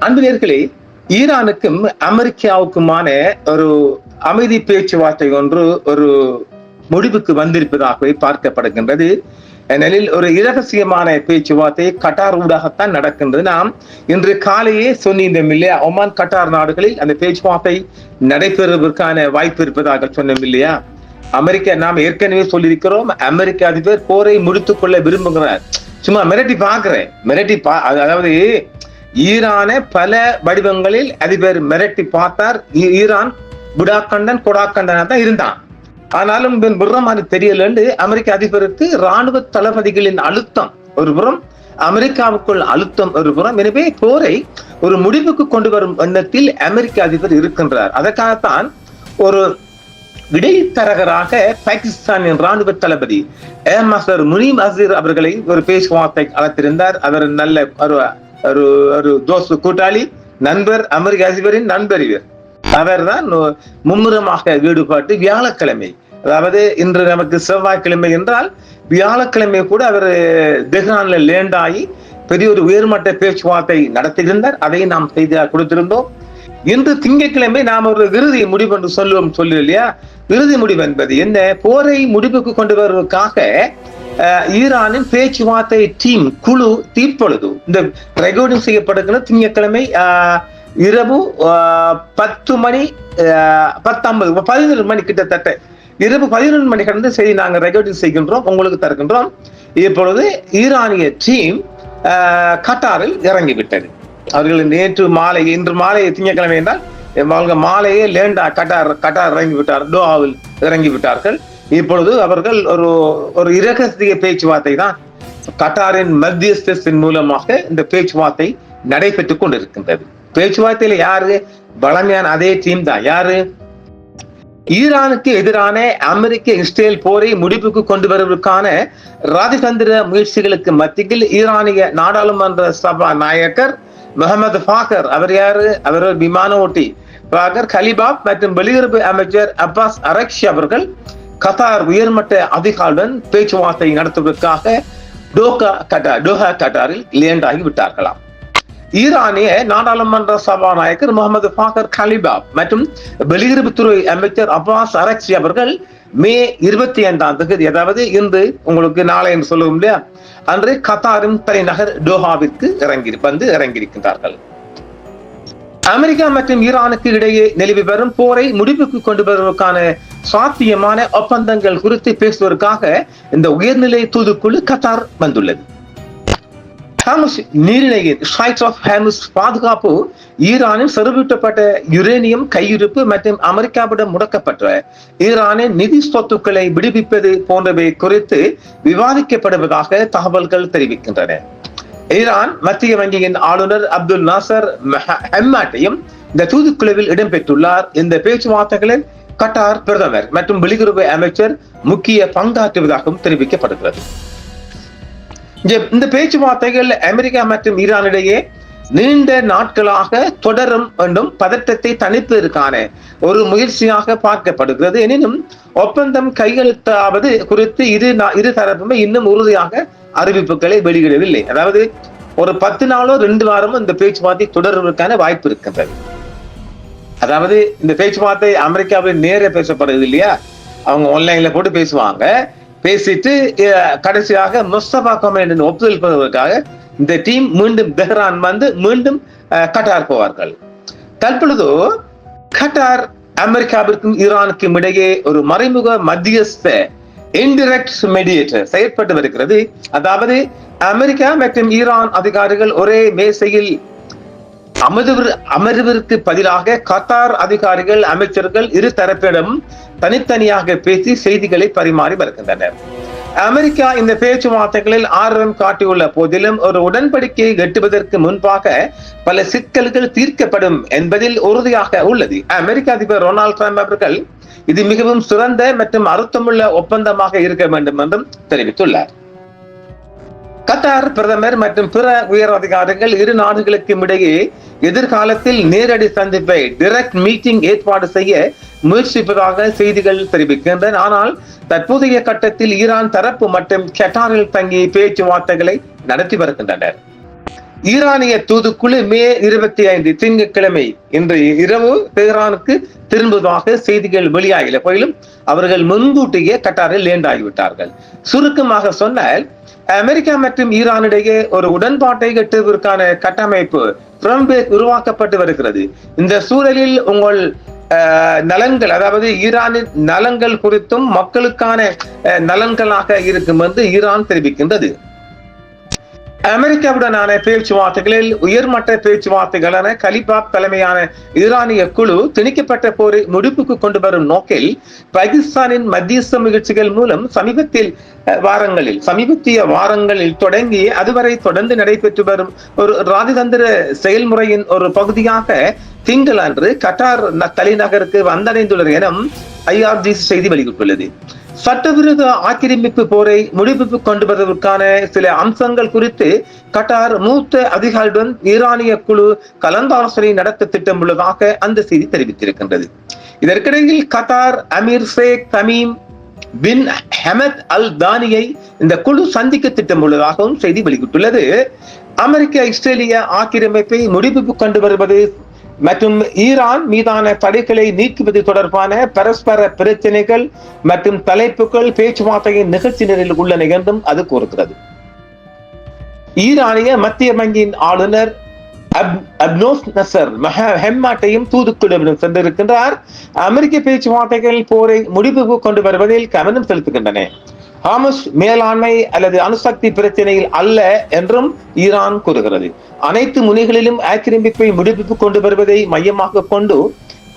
அன்பர்களே, ஈரானுக்கும் அமெரிக்காவுக்குமான ஒரு அமைதி பேச்சுவார்த்தை ஒன்று ஒரு முடிவுக்கு வந்திருப்பதாகவே பார்க்கப்படுகின்றது. ஏனெனில் ஒரு இரகசியமான பேச்சுவார்த்தை கட்டார் ஊடாகத்தான் நடக்கின்றது. நாம் இன்று காலையே சொன்னோம் இல்லையா, ஒமான் கட்டார் நாடுகளில் அந்த பேச்சுவார்த்தை நடைபெறுவதற்கான வாய்ப்பு இருப்பதாக சொன்னோம் இல்லையா. அமெரிக்கா, நாம் ஏற்கனவே சொல்லியிருக்கிறோம், அமெரிக்க அதிபர் போரை முடித்துக் கொள்ள விரும்புகிறார். சும்மா மிரட்டி பார்க்கிறேன், அதாவது ஈரான பல வடிவங்களில் அதிபர் மிரட்டி பார்த்தார். ஈரான் புடாக்கண்டன் கொடாக்கண்டனா தான் இருந்தான். ஆனாலும் விடுறமாதிரி தெரியல. அமெரிக்க அதிபருக்கு ராணுவ தளபதிகளின் அழுத்தம் ஒரு புறம், அமெரிக்காவுக்குள் அழுத்தம் ஒரு புறம். எனவே போரை ஒரு முடிவுக்கு கொண்டு வரும் எண்ணத்தில் அமெரிக்க அதிபர் இருக்கின்றார். அதற்காகத்தான் ஒரு இடைத்தரகராக பாகிஸ்தானின் ராணுவ தளபதி ஏர் மாஸ்டர் முனீம் அசீர் அவர்களை ஒரு பேச்சுவார்த்தை அழைத்திருந்தார். அவர் நல்ல ஒரு தோஸ்து, கூட்டாளி, நண்பர், அமெரிக்க அதிபரின் நண்பர். அவர் தான் மும்முரமாக ஈடுபாட்டு வியாழக்கிழமை, அதாவது இன்று நமக்கு செவ்வாய்க்கிழமை என்றால் வியாழக்கிழமை கூட அவர் தெஹ்ரான்ல லேண்ட் ஆகி பெரிய ஒரு உயர்மட்ட பேச்சுவார்த்தை நடத்தியிருந்தார். அதை நாம் செய்தியாக கொடுத்திருந்தோம். இன்று திங்கட்கிழமை நாம் ஒரு இறுதி முடிவு என்று சொல்லு இல்லையா. இறுதி முடிவு என்பது என்ன? போரை முடிவுக்கு கொண்டு வருவதற்காக ஈரானின் பேச்சுவார்த்தை டீம் குழு தீர்ப்பொழுது இந்த ரெக்கார்டிங் செய்யப்படுகிற திங்கட்கிழமை இரவு 10 மணி 10:50 11 மணி கிட்டத்தட்ட இரவு 11 மணி கடந்து சரி நாங்கள் ரெக்கார்டிங் செய்கின்றோம், உங்களுக்கு தருகின்றோம். இப்பொழுது ஈரானிய டீம் கட்டாரில் இறங்கிவிட்டது. அவர்கள் நேற்று மாலை, இன்று மாலை திங்கட்கிழமை என்றால் அவங்க மாலையே லேண்டா கட்டார் இறங்கிவிட்டார், டோஹாவில் இறங்கிவிட்டார்கள். இப்பொழுது அவர்கள் ஒரு இரகசிய பேச்சுவார்த்தை தான் கட்டாரின் மத்தியஸ்தத்தின் மூலமாக இந்த பேச்சுவார்த்தை நடைபெற்றுக் கொண்டிருக்கின்றது. பேச்சுவார்த்தையில யாரு? பலமையான அதே டீம் தான். யாரு? ஈரானுக்கு எதிரான அமெரிக்க இஸ்ரேல் போரை முடிவுக்கு கொண்டு வருவதற்கான ராஜதந்திர முயற்சிகளுக்கு மத்தியில் ஈரானிய நாடாளுமன்ற சபா நாயகர் முகமது ஃபாகர், அவர் யாரு? அவர் விமான ஓட்டி ஃபாகர் கலிபாப் மற்றும் வெளியுறவு அமைச்சர் அப்பாஸ் அரக்ஷி அவர்கள் கத்தார் உயர்மட்ட அதிகாரியுடன் பேச்சுவார்த்தை நடத்துவதற்காக டோஹா கட்டாரில் லேண்ட் ஆகி விட்டார்களாம். ஈரானிய நாடாளுமன்ற சபாநாயகர் முகமது ஃபாகர் கலிபாப் மற்றும் வெளியுறவுத்துறை அமைச்சர் அப்பாஸ் அரக்ஷி அவர்கள் மே 25ஆம் தேதி, அதாவது இன்று உங்களுக்கு நாளை என்று சொல்லுவோம் இல்லையா, அன்று கத்தாரின் தலைநகர் டோஹாவிற்கு இறங்கியிருக்கின்றார்கள். அமெரிக்கா மற்றும் ஈரானுக்கு இடையே நிலவி வரும் போரை முடிவுக்கு கொண்டு வருவதற்கான சாத்தியமான ஒப்பந்தங்கள் குறித்து பேசுவதற்காக இந்த உயர்நிலை தூதுக்குழு கத்தார் வந்துள்ளது. ஹார்முஸ் நீரிணையின் ஸ்ட்ரைட்ஸ் ஆஃப் ஹார்முஸ் பாதுகாப்பு, ஈரானின் செறிவூட்டப்பட்ட யுரேனியம் கையிருப்பு மற்றும் அமெரிக்காவிடம் முடக்கப்பட்ட ஈரானின் நிதி சொத்துக்களை விடுவிப்பது போன்றவை குறித்து விவாதிக்கப்படுவதாக தகவல்கள் தெரிவிக்கின்றன. ஈரான் மத்திய வங்கியின் ஆளுநர் அப்துல் நாசர் ஹம்மாட்டையும் இந்த தூதுக்குழுவில் இடம்பெற்றுள்ளார். இந்த பேச்சுவார்த்தைகளில் கட்டார் பிரதமர் மற்றும் வெளியுறவு அமைச்சர் முக்கிய பங்காற்றுவதாகவும் தெரிவிக்கப்படுகிறது. இந்த பேச்சுவார்த்தைகள் அமெரிக்கா மற்றும் ஈரானிடையே நீண்ட நாட்களாக தொடரும் என்றும் பதற்றத்தை தணிப்பதற்கான ஒரு முயற்சியாக பார்க்கப்படுகிறது. எனினும் ஒப்பந்தம் கையெழுத்தாவது குறித்து இரு தரப்புமே இன்னும் உறுதியாக அறிவிப்புகளை வெளியிடவில்லை. அதாவது ஒரு 10 நாளோ 2 வாரமோ இந்த பேச்சுவார்த்தை தொடர்வதற்கான வாய்ப்பு இருக்கின்றது. அதாவது இந்த பேச்சுவார்த்தை அமெரிக்காவில் நேர பேசப்படுறது இல்லையா, அவங்க ஆன்லைன்ல போட்டு பேசுவாங்க. பேசிட்டு கடைசியாக முஸ்தபா கமாண்டின் ஒப்புதல் பெறுவதற்காக இந்த டீம் மீண்டும் தெஹ்ரான் வந்து மீண்டும் கட்டார் போவார்கள். தற்பொழுது கட்டார் அமெரிக்காவிற்கும் ஈரானுக்கும் இடையே ஒரு மறைமுக மத்தியஸ்த இன்டைரக்ட் மீடியேட்டர் செயற்பட்டு வருகிறது. அதாவது அமெரிக்கா மற்றும் ஈரான் அதிகாரிகள் ஒரே மேசையில் அமர்விற்கு பதிலாக கத்தார் அதிகாரிகள், அமைச்சர்கள் இரு தரப்பிடம் தனித்தனியாக பேசி செய்திகளை பரிமாறி வருகின்றனர். அமெரிக்கா இந்த பேச்சுவார்த்தைகளில் ஆர்வம் காட்டியுள்ள போதிலும் ஒரு உடன்படிக்கையை எட்டுவதற்கு முன்பாக பல சிக்கல்கள் தீர்க்கப்படும் என்பதில் உறுதியாக உள்ளது. அமெரிக்க அதிபர் டொனால்ட் ட்ரம்ப் அவர்கள் இது மிகவும் சிறந்த மற்றும் அர்த்தமுள்ள ஒப்பந்தமாக இருக்க வேண்டும் என்றும் தெரிவித்துள்ளார். கத்தார் பிரதமர் மற்றும் பிற உயர் அதிகாரிகள் இரு நாடுகளுக்கும் இடையே எதிர்காலத்தில் நேரடி சந்திப்பை டைரக்ட் மீட்டிங் ஏற்பாடு செய்ய முயற்சிப்பதாக செய்திகள் தெரிவிக்கின்றன. ஆனால் தற்போதைய கட்டத்தில் ஈரான் தரப்பு மற்றும் கட்டாரில் தங்கி பேச்சுவார்த்தைகளை நடத்தி வருகின்றனர். ஈரானிய தூதுக்குழு மே 25 திங்கட்கிழமை இன்றைய இரவு தெஹ்ரானுக்கு திரும்புவதாக செய்திகள் வெளியாகல போயிலும் அவர்கள் முன்கூட்டியே கட்டாரில் லேண்ட் ஆகிவிட்டார்கள். சுருக்கமாக சொன்னால் அமெரிக்கா மற்றும் ஈரானிடையே ஒரு உடன்பாட்டை எட்டுவதற்கான கட்டமைப்பு உருவாக்கப்பட்டு வருகிறது. இந்த சூழலில் உங்கள் நலன்கள், அதாவது ஈரானின் நலன்கள் குறித்தும் மக்களுக்கான நலன்களாக இருக்கும் என்று ஈரான் தெரிவிக்கின்றது. அமெரிக்காவுடனான பேச்சுவார்த்தைகளில் உயர்மட்ட பேச்சுவார்த்தைகளான கலிபாப் தலைமையான ஈரானிய குழு திணிக்கப்பட்ட போரை முடிப்புக்கு கொண்டு வரும் நோக்கில் பாகிஸ்தானின் மத்தியஸ்த முயற்சிகள் மூலம் சமீபத்திய வாரங்களில் தொடங்கி அதுவரை தொடர்ந்து நடைபெற்று வரும் ஒரு ராஜதந்திர செயல்முறையின் ஒரு பகுதியாக திங்களன்று கட்டார் தலைநகருக்கு வந்தடைந்துள்ளது என IRGC செய்தி வெளியிட்டுள்ளது. சட்டவிரோத ஆக்கிரமிப்பு போரை முடிவுக்கு கொண்டு வருவதற்கான சில அம்சங்கள் குறித்து கட்டார் மூத்த அதிகாரியுடன் ஈரானிய குழு கலந்தாலோசனை நடத்த திட்டமுள்ளதாக அந்த செய்தி தெரிவித்திருக்கின்றது. இதற்கிடையில் Qatar emir Sheikh Tamim bin Hamad Al தானியை இந்த குழு சந்திக்க திட்டமுள்ளதாகவும் செய்தி வெளியிட்டுள்ளது. அமெரிக்க இஸ்ரேலிய ஆக்கிரமிப்பை முடிவுக்கு கொண்டு வருவது மற்றும் ஈரான் மீதான தடைகளை நீக்குவது தொடர்பான பரஸ்பர பிரச்சனைகள் மற்றும் தலைப்புகள் பேச்சுவார்த்தையின் நிகழ்ச்சி நிலையில் உள்ளன என்றும் அது கூறுகிறது. ஈரானிய மத்திய வங்கியின் ஆளுநர் அப்னோஸ் நசர் ஹெம்மாட்டையும் தூதுக்குழுவிடம் சென்றிருக்கின்றார். அமெரிக்க பேச்சுவார்த்தைகள் போரை முடிவுக்கு கொண்டு வருவதில் கவனம் செலுத்துகின்றன. ஹாமஸ் மேலாண்மை அல்லது அணுசக்தி பிரச்சனையில் அல்ல என்றும் ஈரான் கூறுகிறது. அனைத்து முனைகளிலும் ஆக்கிரமிப்பை முடிவுக்கு கொண்டு வருவதை மையமாக கொண்டு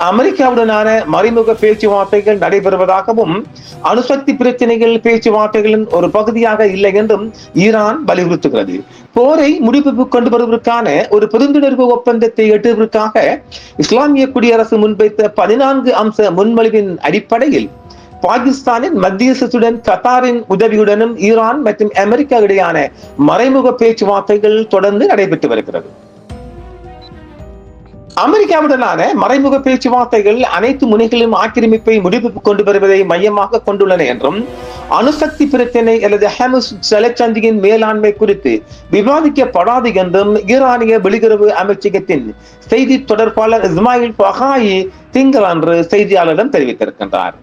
அமெரிக்காவுடனான மறைமுக பேச்சுவார்த்தைகள் நடைபெறுவதாகவும் அணுசக்தி பிரச்சனைகள் பேச்சுவார்த்தைகளின் ஒரு பகுதியாக இல்லை என்றும் ஈரான் வலியுறுத்துகிறது. போரை முடிவுக்கு கொண்டு வருவதற்கான ஒரு புரிந்துணர்வு ஒப்பந்தத்தை எட்டுவதற்காக இஸ்லாமிய குடியரசு முன்வைத்த 14 அம்ச முன்மொழிவின் அடிப்படையில் பாகிஸ்தானின் மத்தியஸ்தத்துடன் கத்தாரின் உதவியுடனும் ஈரான் மற்றும் அமெரிக்கா இடையான மறைமுக பேச்சுவார்த்தைகள் தொடர்ந்து நடைபெற்று வருகிறது. அமெரிக்காவுடனான மறைமுக பேச்சுவார்த்தைகள் அனைத்து முனைகளிலும் ஆக்கிரமிப்பை முடிவுக்கு கொண்டு வருவதை மையமாக கொண்டுள்ளன என்றும் அணுசக்தி பிரச்சனை அல்லது ஹாமஸ் ஜலசந்தியின் மேலாண்மை குறித்து விவாதிக்கப்படாது என்றும் ஈரானிய வெளியுறவு அமைச்சகத்தின் செய்தி தொடர்பாளர் இஸ்மாயில் பகாயி திங்களன்று செய்தியாளரிடம் தெரிவித்திருக்கின்றார்.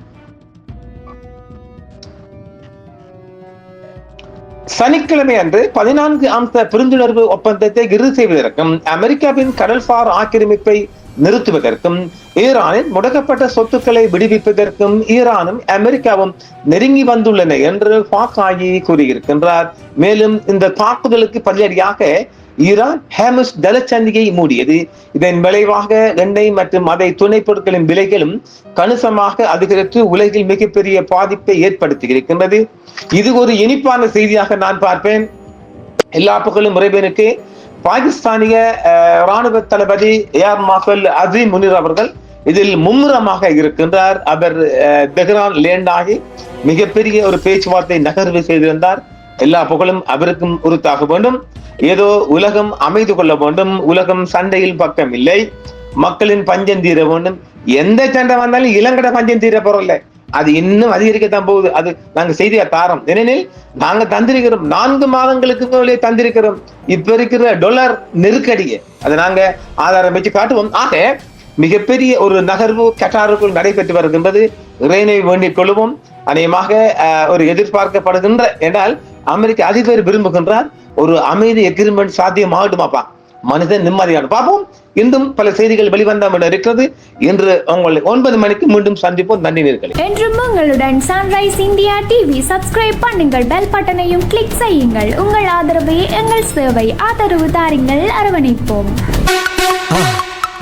சனிக்கிழமை அன்று 14 அம்ச புரிந்துணர்வு ஒப்பந்தத்தை இறுதி செய்வதற்கும் அமெரிக்காவின் கடல்சார் ஆக்கிரமிப்பை நிறுத்துவதற்கும் ஈரானின் முடக்கப்பட்ட சொத்துக்களை விடுவிப்பதற்கும் ஈரானும் அமெரிக்காவும் நெருங்கி வந்துள்ளன என்று பாகாயி கூறியிருக்கின்றார். மேலும் இந்த தாக்குதலுக்கு பதிலடியாக ஈரான் ஹாமஸ் ஜலசந்தியை மூடியது. இதன் விளைவாக எண்ணெய் மற்றும் அதை துணை பொருட்களின் விலைகளும் கணிசமாக அதிகரித்து உலகில் மிகப்பெரிய பாதிப்பை ஏற்படுத்தி இருக்கின்றது. இது ஒரு இனிப்பான செய்தியாக நான் பார்ப்பேன். எல்லா புகழும் இறைவனுக்கு. பாகிஸ்தானிய ராணுவ தளபதி ஏர் மார்ஷல் அசீம் முனிர் அவர்கள் இதில் மும்முரமாக இருக்கின்றார். அவர் தெஹ்ரான் லேண்ட் ஆகி மிகப்பெரிய ஒரு பேச்சுவார்த்தை நகர்வு செய்திருந்தார். எல்லா புகழும் அவருக்கும் உறுத்தாக வேண்டும். ஏதோ உலகம் அமைது கொள்ள வேண்டும், உலகம் சண்டையில் பக்கம் இல்லை, மக்களின் பஞ்சம் தீர வேண்டும். எந்த சண்டை வந்தாலும் இளங்கட பஞ்சம் தீர போறல, அது இன்னும் அதிகரிக்கத்தான் போகுது. அது நாங்க செய்தியா தாரோம். ஏனெனில் நாங்க தந்திருக்கிறோம், 4 மாதங்களுக்கு மேலே தந்திருக்கிறோம். இப்ப இருக்கிற டொலர் நெருக்கடியை அதை நாங்க ஆதாரம் வச்சு காட்டுவோம். ஆக மிகப்பெரிய ஒரு நகர்வு கட்டாருக்குள் நடைபெற்று வருகின்றது. இறைனை வேண்டிக் கொள்வோம். அநேகமாக ஒரு எதிர்பார்க்கப்படுகின்ற என்றால் அமெரிக்க அதிபர் விரும்புகின்றார் ஒரு அமைதி எக்ரிமெண்ட் சாத்தியமாகட்டுமாப்பா, மனிதன் நிம்மதியான பார்ப்போம். இன்னும் பல செய்திகள் வெளிவந்தாமல் இருக்கிறது. இன்று உங்களை 9 மணிக்கு மீண்டும் சந்திப்போம். நன்றி நேயர்களே. என்றும் உங்களுடன் சன்ரைஸ் இந்தியா டிவி சப்ஸ்கிரைப் பண்ணுங்கள், பெல் பட்டனையும் கிளிக் செய்யுங்கள். உங்கள் ஆதரவே எங்கள் சேவை. ஆதரவு தாருங்கள், அரவணைப்போம்.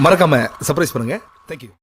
மறக்காம சர்ப்ரைஸ் பண்ணுங்க. தேங்க்யூ.